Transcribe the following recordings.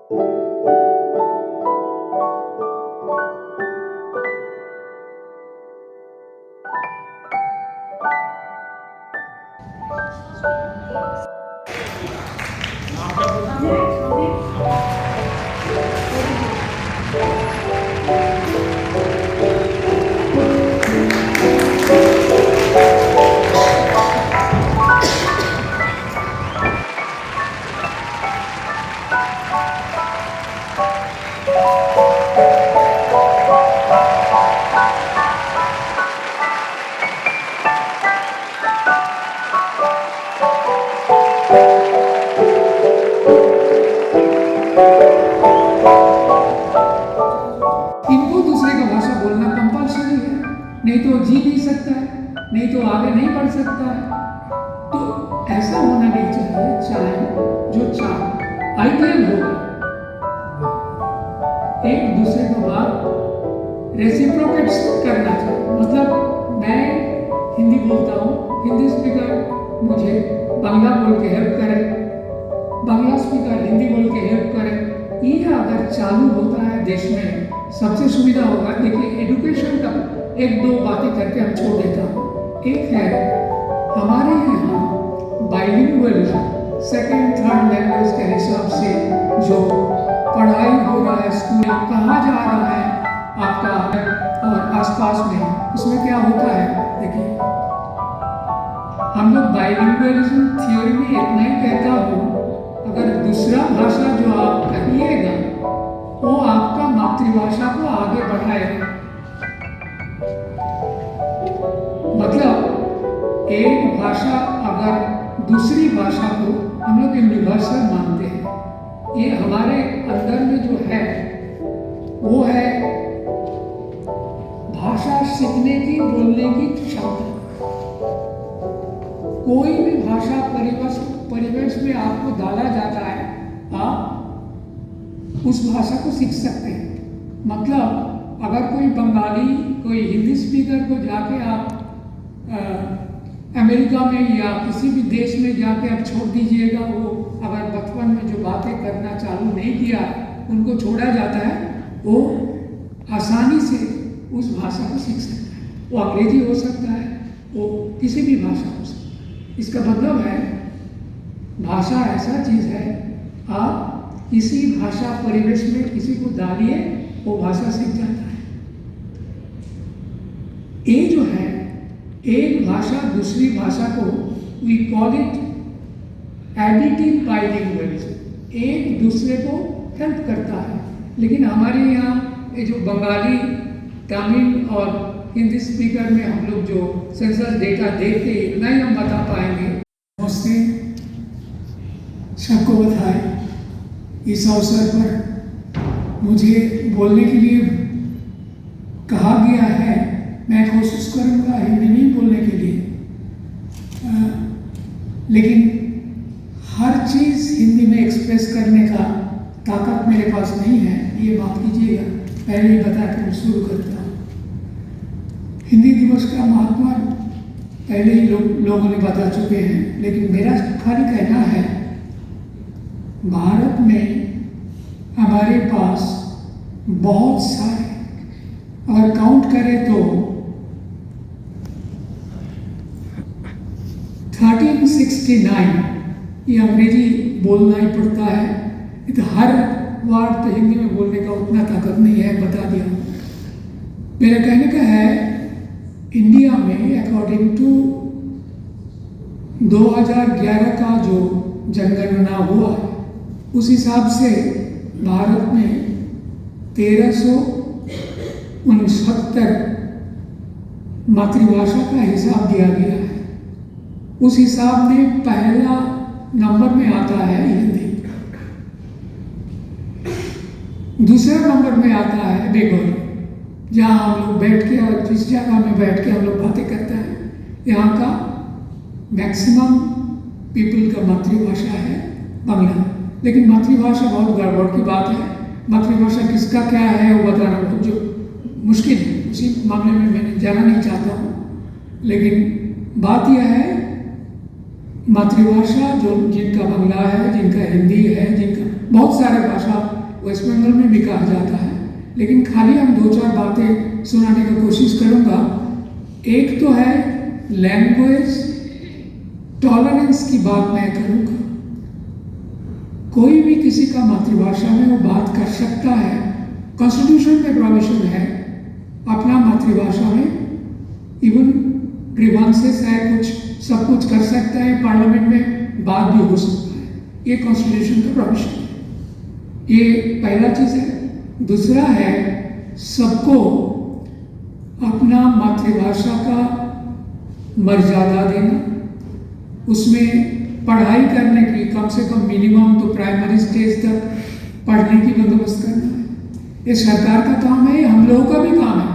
इनको दूसरे का भाषा बोलना कंपल्सरी है, नहीं तो जी नहीं सकता है, नहीं तो आगे नहीं बढ़ सकता है। तो ऐसा होना नहीं चाहिए, चाहे जो चाहे आइडियल होगा, एक दूसरे को बात रेसिप्रोकेट करना चाहिए। मतलब मैं हिंदी बोलता हूँ, हिंदी स्पीकर मुझे बांग्ला बोल के हेल्प करे, बांग्ला स्पीकर हिंदी बोल के हेल्प करे। ये अगर चालू होता है देश में, सबसे सुविधा होगा। देखिए एजुकेशन का एक दो बातें करके हम छोड़ देता हूँ। एक है हमारे यहाँ बाइलिंगुअल सेकेंड थर्ड लैंग्वेज के हिसाब से जो पढ़ाई हो रहा है, स्कूल कहाँ जा रहा है आपका और आसपास में, उसमें क्या होता है। देखिए हम लोग बाइलिंगुअलिज्म थियोरी में इतना ही कहता हूँ, अगर दूसरा भाषा जो आप कहिएगा वो आपका मातृभाषा को आगे बढ़ाएगा। मतलब एक भाषा अगर दूसरी भाषा को हम लोग यूनिवर्सल मानते हैं, ये हमारे अंदर में जो है वो है भाषा सीखने की, बोलने की क्षमता। कोई भी भाषा परिवेश में आपको डाला जाता है, आप उस भाषा को सीख सकते हैं। मतलब अगर कोई बंगाली कोई हिंदी स्पीकर को जाके आप अमेरिका में या किसी भी देश में जाके आप छोड़ दीजिएगा, वो अगर बचपन में जो बातें करना चालू नहीं किया, उनको छोड़ा जाता है, वो आसानी से उस भाषा को सीख सकता है। वो अंग्रेजी हो सकता है, वो किसी भी भाषा हो सकता है। इसका मतलब है भाषा ऐसा चीज़ है, आप किसी भाषा परिवेश में किसी को डालिए, वो भाषा सीख जाता है। ये जो है एक भाषा दूसरी भाषा को we call it additive bilingualism, एक दूसरे को हेल्प करता है। लेकिन हमारे यहाँ ये जो बंगाली, तमिल और हिंदी स्पीकर में हम लोग जो सेंसस डेटा देखते हैं, इतना ही हम बता पाएंगे। नमस्ते, सबको बधाई। इस अवसर पर मुझे बोलने के लिए कहा गया है, मैं कोशिश करूँगा हिंदी में बोलने के लिए, लेकिन हर चीज़ हिंदी में एक्सप्रेस करने का ताकत मेरे पास नहीं है, ये माफ कीजिएगा। पहले ही बता कर शुरू करता हूँ। हिंदी दिवस का महात्मा पहले ही लोगों ने बता चुके हैं, लेकिन मेरा खाली कहना है, भारत में हमारे पास बहुत सारे, अगर काउंट करें तो 1369, ये अंग्रेजी बोलना ही पड़ता है, तो हर वर्ड तो हिंदी में बोलने का उतना ताकत नहीं है, बता दिया। मेरा कहने का है, इंडिया में अकॉर्डिंग टू 2011 का जो जनगणना हुआ, उस हिसाब से भारत में 1369 मातृभाषा का हिसाब दिया गया है। उस हिसाब में पहला नंबर में आता है हिंदी, दूसरे नंबर में आता है बेंगोली, जहाँ हम लोग बैठ के और जिस जगह में बैठ के हम लोग बातें करते हैं, यहाँ का मैक्सिमम पीपल का मातृभाषा है बांग्ला। लेकिन मातृभाषा बहुत गड़बड़ की बात है। मातृभाषा किसका क्या है वो बताना बहुत जो मुश्किल है, उसी मामले में मैं जाना नहीं चाहता हूँ। लेकिन बात यह है, मातृभाषा जो जिनका बांग्ला है, जिनका हिंदी है, जिनका बहुत सारे भाषा वेस्ट बंगाल में भी कहा जाता है, लेकिन खाली हम 2-4 बातें सुनाने की कोशिश करूँगा। एक तो है लैंग्वेज टॉलरेंस की बात मैं करूँगा। कोई भी किसी का मातृभाषा में वो बात कर सकता है, कॉन्स्टिट्यूशन में प्रोविजन है अपना मातृभाषा में, इवन ग्रीवांसेस है, कुछ सब कुछ कर सकता है, पार्लियामेंट में बात भी हो सकता है, ये कॉन्स्टिट्यूशन का प्रोविजन है। ये पहला चीज़ है। दूसरा है सबको अपना मातृभाषा का मर्यादा देना, उसमें पढ़ाई करने की कम से कम मिनिमम तो प्राइमरी स्टेज तक पढ़ने की बंदोबस्त करना है। ये सरकार का काम है, हम लोगों का भी काम है,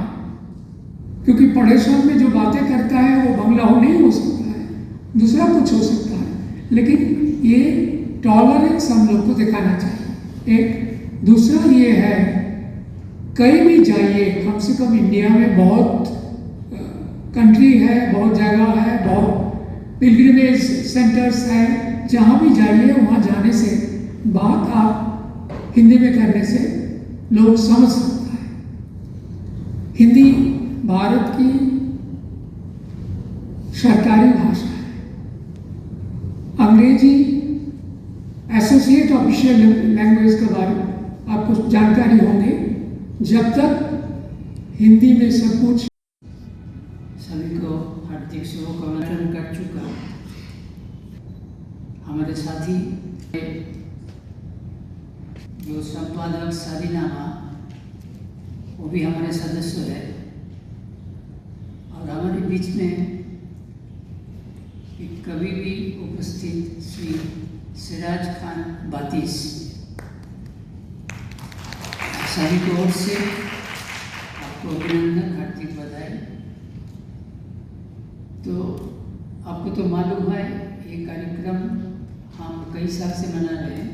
क्योंकि पड़ोसन में जो बातें करता है वो बंगला हो नहीं हो सकता है, दूसरा कुछ हो सकता है, लेकिन ये टॉलरेंस हम लोग को दिखाना चाहिए। एक दूसरा ये है, कहीं भी जाइए, कम से कम इंडिया में बहुत कंट्री है, बहुत जगह है, बहुत पिलग्रिमेज सेंटर्स है, जहाँ भी जाइए वहाँ जाने से बात आप हिंदी में करने से लोग समझ सकता है। हिंदी भारत की सरकारी भाषा है। अंग्रेजी एसोसिएट ऑफिशियल लैंग्वेज के बारे में आपको जानकारी होंगे। जब तक हिंदी में सब कुछ, सभी को हार्दिक शुभकामनाएं कर चुका। हमारे साथी जो संपादक सारीनामा, वो भी हमारे सदस्य है, और हमारे बीच में कभी भी उपस्थित श्री सिराज खान बातिश, सभी की ओर से आपको अभिनंदन, हार्दिक बधाई। तो आपको तो मालूम है ये कार्यक्रम हम कई साल से मना रहे हैं,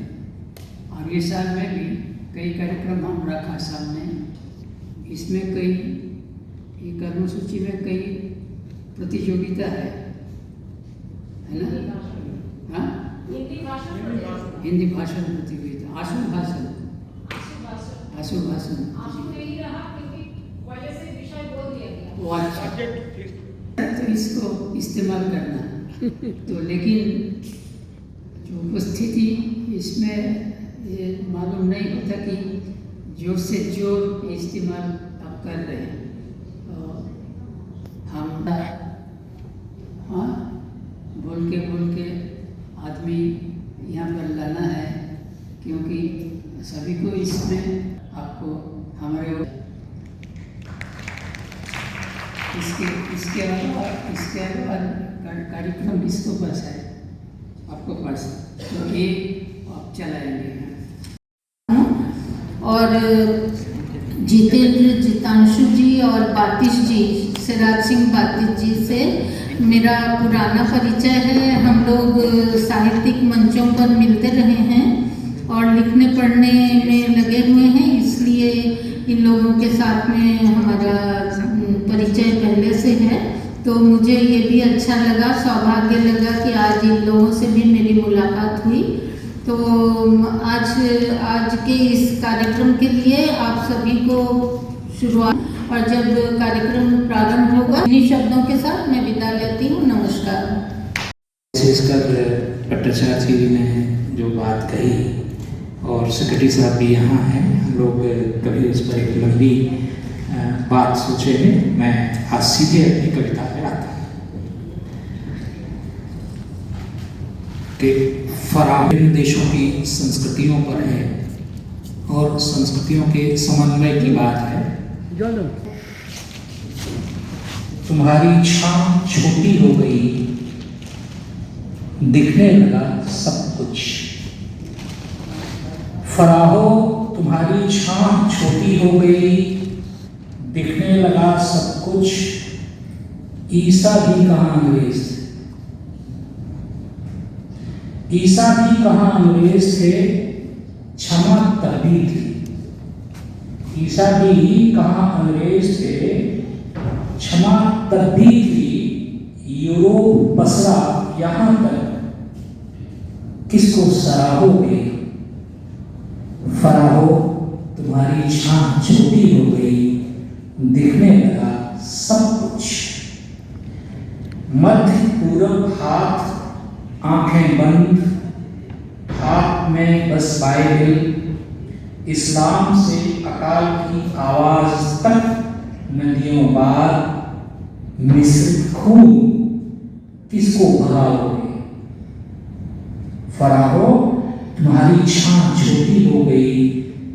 और ये साल में भी कई कार्यक्रम हम रखा सामने। इसमें कई ये कर्मसूची में कई प्रतियोगिता है ना? हाँ, हिंदी भाषण प्रतियोगिता, आशु भाषण वो अच्छा, तो इसको इस्तेमाल करना। तो लेकिन जो उपस्थिति इसमें ये मालूम नहीं होता कि जोर से जोर इस्तेमाल आप कर रहे हैं। हम हाँ बोल के आदमी यहाँ पर लाना है, क्योंकि सभी को इसमें आपको हमारे इसके अलावा कार्यक्रम किसको पास है, आपको पास, तो ये आप चलाएंगे। और जितेंद्र, जितांशु जी और बातिश जी, सिराज सिंह बातिश जी से मेरा पुराना परिचय है। हम लोग साहित्यिक मंचों पर मिलते रहे हैं और लिखने पढ़ने में लगे हुए हैं, इसलिए इन लोगों के साथ में हमारा परिचय पहले से है। तो मुझे ये भी अच्छा लगा, सौभाग्य लगा कि आज इन लोगों से भी मेरी मुलाकात हुई। तो आज के इस कार्यक्रम के लिए आप सभी को शुरुआत, और जब कार्यक्रम प्रारंभ होगा इन्हीं शब्दों के साथ मैं विदा लेती हूँ। नमस्कार। विशेषकर भट्टाचार्य जी ने जो बात कही, और सेक्रेटरी साहब भी यहाँ हैं, हम लोग कभी उस पर एक लंबी बात सोचे हैं। मैं आज सीधे अपनी कविता पे आता हूँ कि फराह इन देशों की संस्कृतियों पर है, और संस्कृतियों के समन्वय की बात है। तुम्हारी छाम छोटी हो गई, दिखने लगा सब कुछ। फराहो तुम्हारी छाम छोटी हो गई, दिखने लगा सब कुछ। ईसा भी कहाँ अंग्रेज थे, ईसा भी कहाँ अंग्रेज थे, क्षमा तभी थी। ईसा भी कहाँ अंग्रेज थे, क्षमा तभी थी। यूरोप पसरा यहाँ तक, किसको सराहोगे फराहो तुम्हारी छां छोटी हो गई, दिखने लगा सब कुछ। मध्य पूरब हाथ आंखें बंद, हाथ में बस बाइबल, इस्लाम से अकाल की आवाज तक नदियों पार, मिस्र खून किसको भगाओगे। फराहो तुम्हारी छां छोटी हो गई,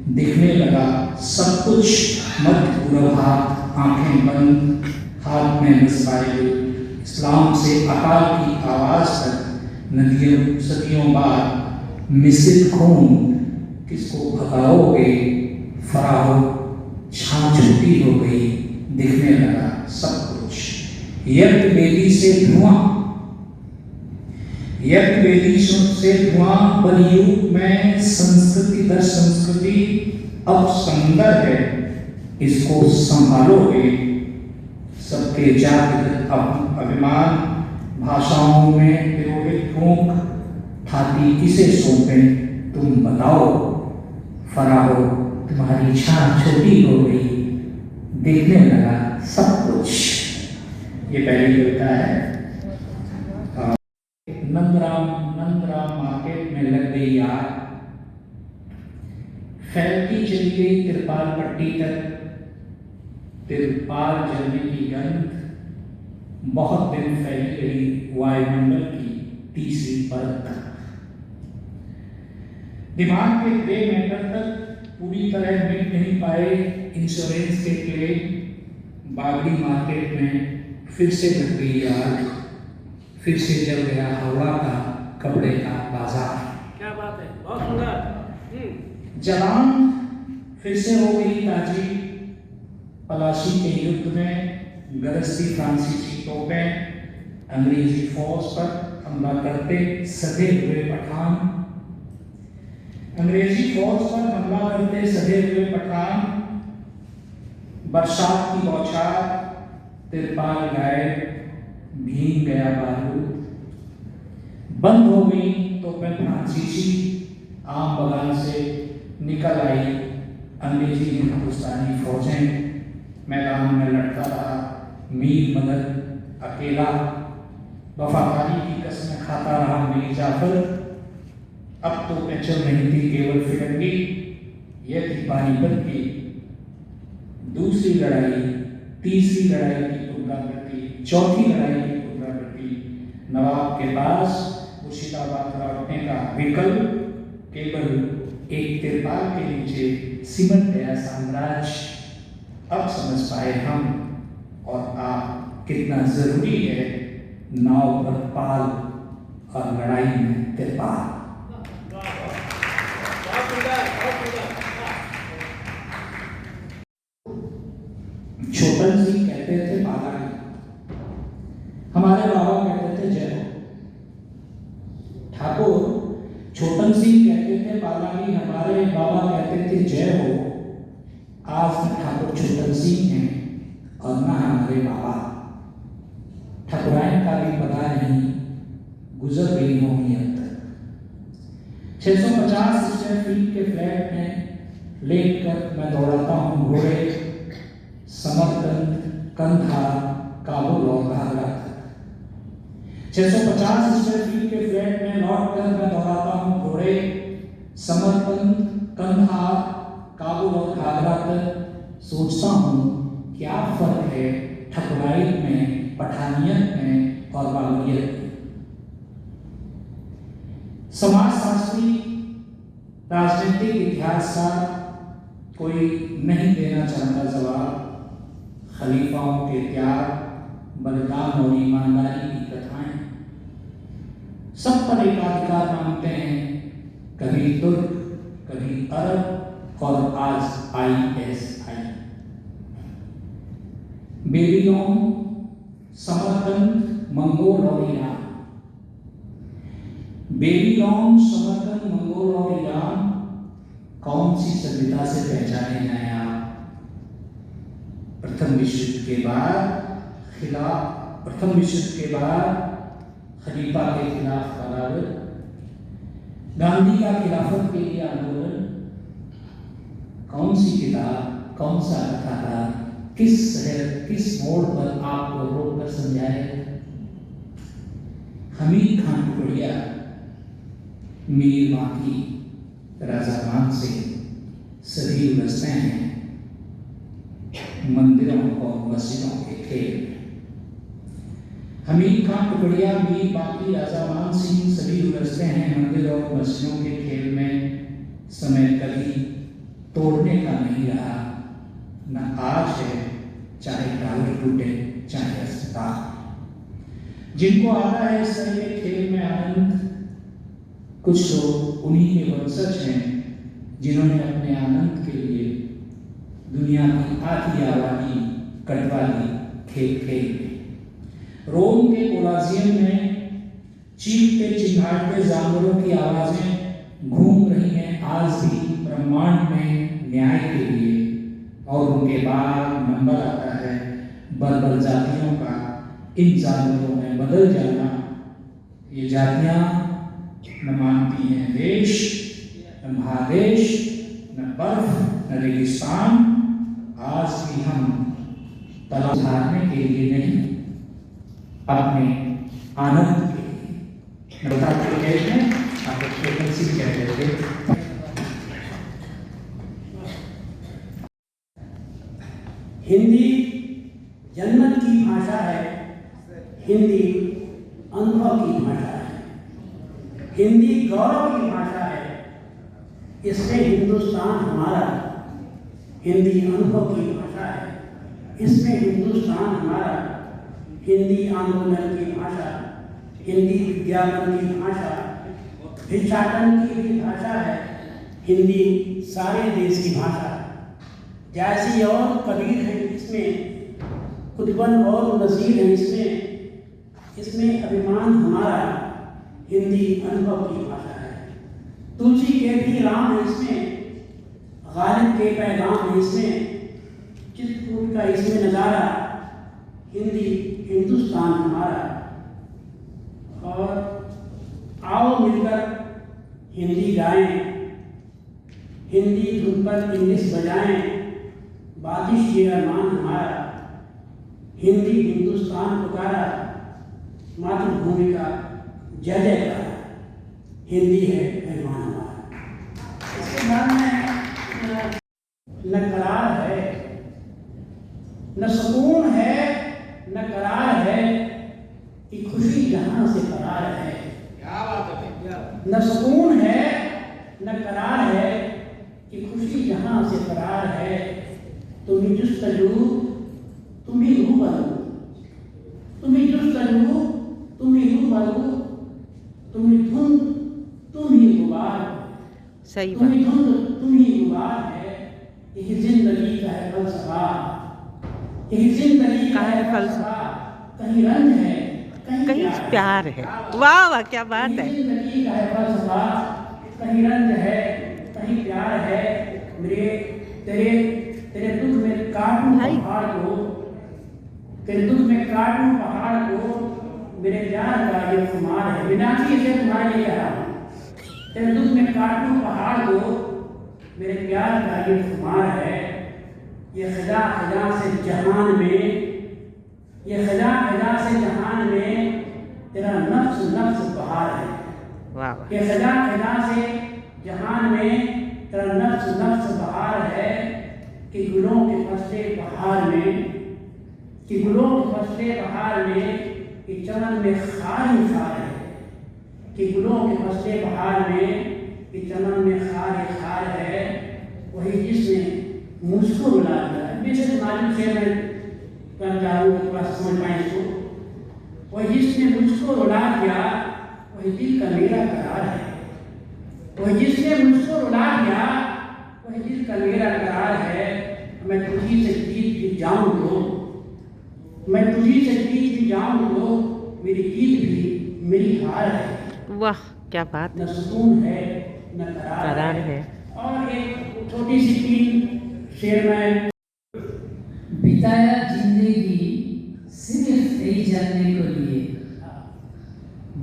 दिखने लगा सब कुछ। मध्य पूरब हाथ आंखें बंद, हाथ में बस बाइबल, इस्लाम से अकाल की आवाज तक नदियों सदियों बाद, मिस्र खून किसको भगाओगे। फराहो छां छोटी हो गई, दिखने लगा सब कुछ। यज्ञ वेदी से धुआं, यज्ञ वेदी से धुआं, बलियुग में संस्कृति दर संस्कृति अब सुंदर है, इसको संभालोगे। सबके जातिगत अभिमान, भाषाओं में तिरोहित भूख, थाती किसे सौंपे तुम बताओ। फराहो तुम्हारी छां छोटी हो गई, देखने लगा सब कुछ। ये पहली कविता है। नंदराम मार्केट में लग गई आग, फैलती चली गई तिरपाल पट्टी तक, तिरपाल जलने की गंध बहुत दिन फैली रही वायुमंडल की तीसरी परत तक। दिमाग के ग्रे मैटर तक पूरी तरह मिट नहीं पाए इंश्योरेंस के क्लेम। बागड़ी मार्केट में फिर से लग गई आग, फिर से जल गया हावड़ा का कपड़े का बाजार। क्या बात है, बहुत सुंदर। जवान फिर से हो गई ताजी, पलाशी के युद्ध में गरजती फ्रांसीसी तोपें, अंग्रेजी फौज पर हमला करते सधे हुए पठान। अंग्रेजी फौज पर हमला करते सधे हुए पठान, बरसात की बौछार, तिरपाल गायब, भीग गया बारूद। बंद हो गई तोपें फ्रांसीसी, आम बगान से निकल आई अंग्रेजी हिंदुस्तानी फौजें। मैदान में लड़ता रहा मीर मदद अकेला, वफादारी की कसमें खाता रहा मीर जाफर। अब तो चल रही थी केवल फिरंगी, यह थी पानीपत की दूसरी लड़ाई, तीसरी लड़ाई की पुनरावृत्ति, चौथी लड़ाई की पुनरावृत्ति। नवाब के पास मुर्शिदाबाद लौटने का विकल्प केवल एक तिरपाल के नीचे सिमट गया साम्राज्य। अब समझ पाए हम और आप कितना जरूरी है नाव पर पाल और लड़ाई में तिरपाल। छोटन सिंह कहते थे पालानी, हमारे बाबा कहते थे जय हो। ठाकुर छोटन सिंह कहते थे पालानी, हमारे बाबा कहते थे जय हो। आज न ठाकुर छोटन सिंह हैं और न हमारे बाबा। ठकुराइन का भी पता नहीं गुजर गई होंगी अब तक। 650 स्क्वायर फीट के फ्लैट में लेटकर मैं दौड़ाता हूँ घोड़े, समरकंद, कंधार, काबुल और घाघरा तक। 650 स्क्वायर फीट के फ्लैट में लौटकर मैं दौड़ाता हूँ घोड़े, समरकंद, कंधार, काबुल और घाघरा तक। सोचता हूँ क्या फर्क है ठकुराइन में, पठानियत में और बाबरियत में। समाजशास्त्री, राजनीतिक इतिहासकार कोई नहीं देना चाहता जवाब। खलीफाओं के त्याग, बलिदान और ईमानदारी की कथाएं सब पर एकाधिकार मांगते हैं, कभी तुर्क, कभी अरब और आज ISI। बेबीलोन, समरकंद, मंगोल और ईरान। बेबीलोन, समरकंद, मंगोल और ईरान कौन सी सभ्यता से पहचाने हैं आप? प्रथम विश्व युद्ध के बाद खलीफा के खिलाफ बगावत, गांधी का खिलाफत के लिए आंदोलन, कौन सी किताब, कौन सा कथा, किस शहर, किस मोड़ पर आपको रोक कर समझाए। हमीद खान टुकड़िया मीर बाकी राजा मान से सभी उलझते हैं मंदिरों और मस्जिदों के खेल। हमीद खान टुकड़िया मीर बाकी राजा मान सिंह सभी उलझते हैं मंदिरों और मस्जिदों के खेल में। समय कभी तोड़ने का नहीं रहा, न आज है, चाहे टावर टूटे चाहे अस्पताल। जिनको आता है इस तरह के खेल में आनंद, कुछ लोग उन्हीं के वंशज हैं जिन्होंने अपने आनंद के लिए दुनिया की आधी आबादी कटवा दी खेल खेल में। रोम के कोलासियम में चीखते चिल्लाते जानवरों की आवाजें घूम रही हैं आज भी ब्रह्मांड में न्याय के लिए। और उनके बाद नंबर आता है बर्बर जातियों का इन जानवरों में बदल जाना। ये जातियां न मानती हैं देश, न महादेश, न बर्फ, न रेगिस्तान। आज भी हम तलाश हारने के लिए नहीं, अपने आनंद के लिए। बताते देश में आप कहते थे हिंदी जन्नत की भाषा है, हिंदी अनुभव की भाषा है, हिंदी गौरव की भाषा है। इसमें हिंदुस्तान हमारा, हिंदी अनुभव की भाषा है। इसमें हिंदुस्तान हमारा, हिंदी आंदोलन की भाषा, हिंदी विज्ञापन की भाषा, भिक्षाटन की भी भाषा है। हिंदी सारे देश की भाषा। जैसी और कबीर है इसमें, कुतुबन और नसीर है इसमें अभिमान हमारा, हिंदी अनुभव की भाषा है। तुलसी के भी राम है इसमें, गालिब के पैगाम है इसमें, चित्रकूट का इसमें नज़ारा, हिंदी हिंदुस्तान हमारा। और आओ मिलकर हिंदी गाएं, हिंदी धुन पर इंग्लिश बजाएं, बातिश ये अरमान हमारा, हिंदी हिंदुस्तान पुकारा, मातृभूमि का जय जयकार, हिंदी है अरमान हमारा। इसके बाद में न करार है, न सुकून है, न करार है कि खुशी जहां से फरार है। क्या बात है। न सुकून है, न करार है कि खुशी जहां से फरार है। तुम्हें जुस्तजू, तुम्हें रूबरू, तुम्हें जुस्तजू, तुम्हें रूबरू, तुम्हें धुंध, तुम्हें गुबार, सही तुम्हें धुंध, तुम्हें गुबार है। यही जिंदगी का है फलसफा, यही जिंदगी का है फलसफा। कहीं रंज है, कहीं प्यार है। वाह वाह क्या बात है। जिंदगी का है फलसफा, कहीं रंज है, कहीं प्यार है। मेरे तेरे दुख में काटूं पहाड़ को, तेरे दुख में काटूं पहाड़ को, मेरे प्यार का ये खुमार है। मीनाक्षी से तुम्हारे लिए कहा, तेरे दुख में काटूं पहाड़ को, मेरे प्यार का ये खुमार है। ये खजा खजा से जहान में, ये खजा खजा से जहान में तेरा नफ्स नफ्स बहार है। वाह। ये खजा खजा से जहान में तेरा नफ्स नफ्स बहार है। कि गुलों के फसले बहार में, कि गुलों के फसले बहार में, कि चमन में खार ही खार है। कि गुलों के फसले बहार में, कि चमन में खार ही खार है। वही जिसने मुझको रुला दिया। बेशक मालूम से मैं कर जाऊँ थोड़ा समझ पाए इसको। वही जिसने मुझको रुला दिया, वही दिल का मेरा करार है। वही जिसने मुझको रुला दिया, वही दिल का मेरा करार है। मैं तुझी से जीत भी जाऊं तो, मैं तुझी से जीत भी जाऊं तो, मेरी जीत भी मेरी हार है। वाह क्या बात न सुकून है, न करार है। और एक छोटी सी तीन शेर में बिताया जिंदगी सिर्फ यही जानने को लिए,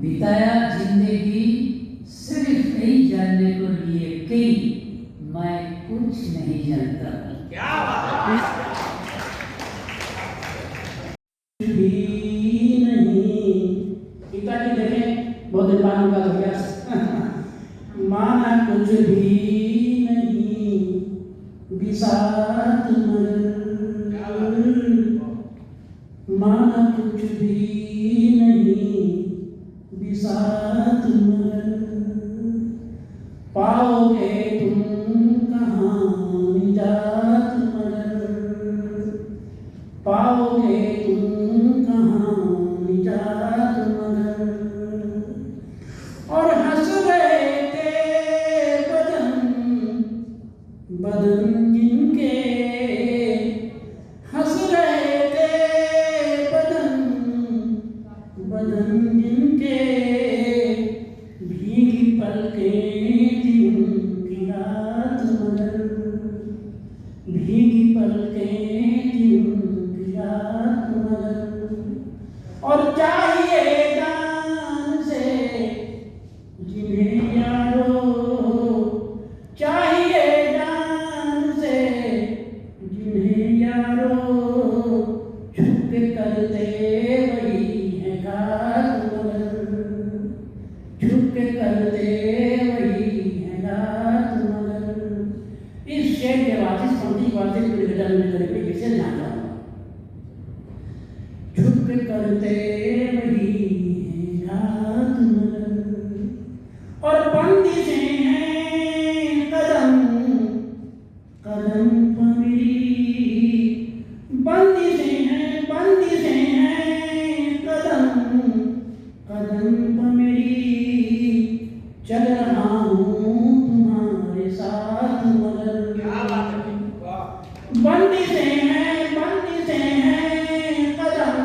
बिताया जिंदगी सिर्फ यही जानने को लिए कि मैं कुछ नहीं जानता। क्या बात है। भी नहीं पिताजी देखें बहुत दिन बाद उनका अभ्यास माना कुछ भी नहीं बिसात मगर माना कुछ भी नहीं बिसात मगर पाओगे तुम कहाँ निजात मगर पाओगे तुम कहाँ निजात मगर और हंस रहे थे बदन बदन जिनके हंस रहे थे बदन बदन जिनके भीगी पलकें थी उनकी रात मगर भीगी पलकें थी उनकी रात मगर और चाहिए जान से जिन्हें यारो चाहिए जान से जिन्हें यारो छुप के करते वही है घात मगर छुप के करते वही है घात मगर इस शेर के बाद इस पंक्ति के बाद पूरी गजल में करेंगे कैसे जाना छुप के करते वही है घात मगर और बंदिशें हैं कदम कदम पर मेरी बंदिशें हैं कदम कदम पर मेरी चल रहा हूँ तुम्हारे साथ मगर क्या बात है। वाह। बंदिशें हैं कदम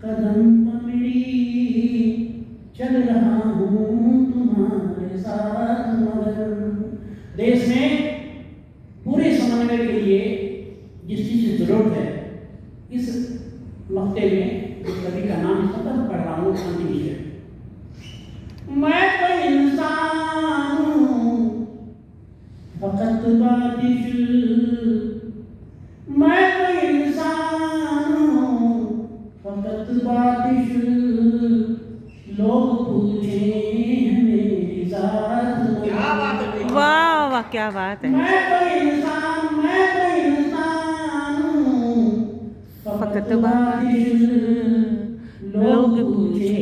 कदम पर मेरी चल रहा हूँ तुम्हारे साथ मगर देश में पूरे समन्वय के लिए जिस चीज की जरूरत है इस मक्ते में इस कवि का नाम सतत पढ़ रहा हूँ शांति विषय मैं तो इंसान हूँ फकत बातिश मैं तो इंसान हूँ फकत बातिश लोग पूछे मेरी जात क्या बात है। वाह वाह क्या बात है। मैं तो इंसान हूँ फकत बातिश लोग पूछे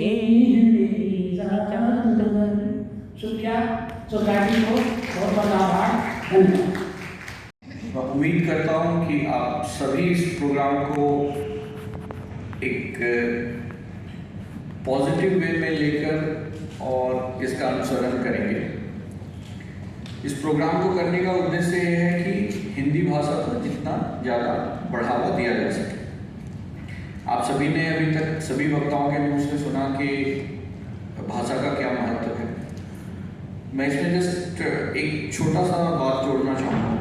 मेरी जात मगर शुक्रिया सोसाइटी को बहुत बहुत आभार धन्यवाद। मैं उम्मीद करता हूं कि आप सभी इस प्रोग्राम को एक पॉजिटिव वे में लेकर और इसका अनुसरण करेंगे। इस प्रोग्राम को करने का उद्देश्य ये है कि हिंदी भाषा को जितना ज़्यादा बढ़ावा दिया जा सके। आप सभी ने अभी तक सभी वक्ताओं के मुंह से सुना कि भाषा का क्या महत्व है। मैं इसमें जस्ट एक छोटा सा बात जोड़ना चाहूँगा।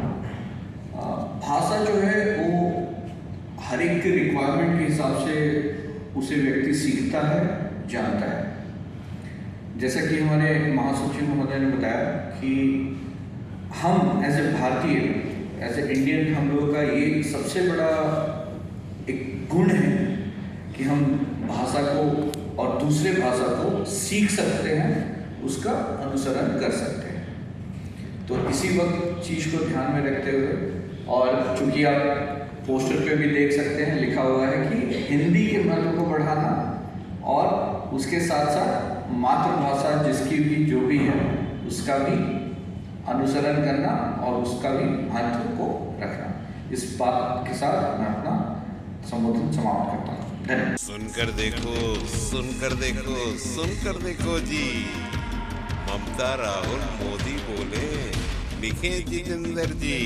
भाषा जो है वो हर एक के रिक्वायरमेंट के हिसाब से उसे व्यक्ति सीखता है, जानता है। जैसा कि हमारे महासचिव महोदय ने बताया कि हम एज ए भारतीय, एज ए इंडियन, हम लोगों का ये सबसे बड़ा एक गुण है कि हम भाषा को और दूसरे भाषा को सीख सकते हैं, उसका अनुसरण कर सकते हैं। तो इसी वक्त चीज़ को ध्यान में रखते हुए, और चूंकि आप पोस्टर पे भी देख सकते हैं लिखा हुआ है कि हिंदी के महत्व को बढ़ाना और उसके साथ साथ मातृभाषा जिसकी भी जो भी है उसका भी अनुसरण करना और उसका भी महत्व को रखना। इस बात के साथ मैं अपना संबोधन समाप्त करता हूँ। धन्यवाद। सुनकर देखो सुनकर देखो सुनकर देखो जी, ममता राहुल मोदी बोले लिखे जितेंद्र जी।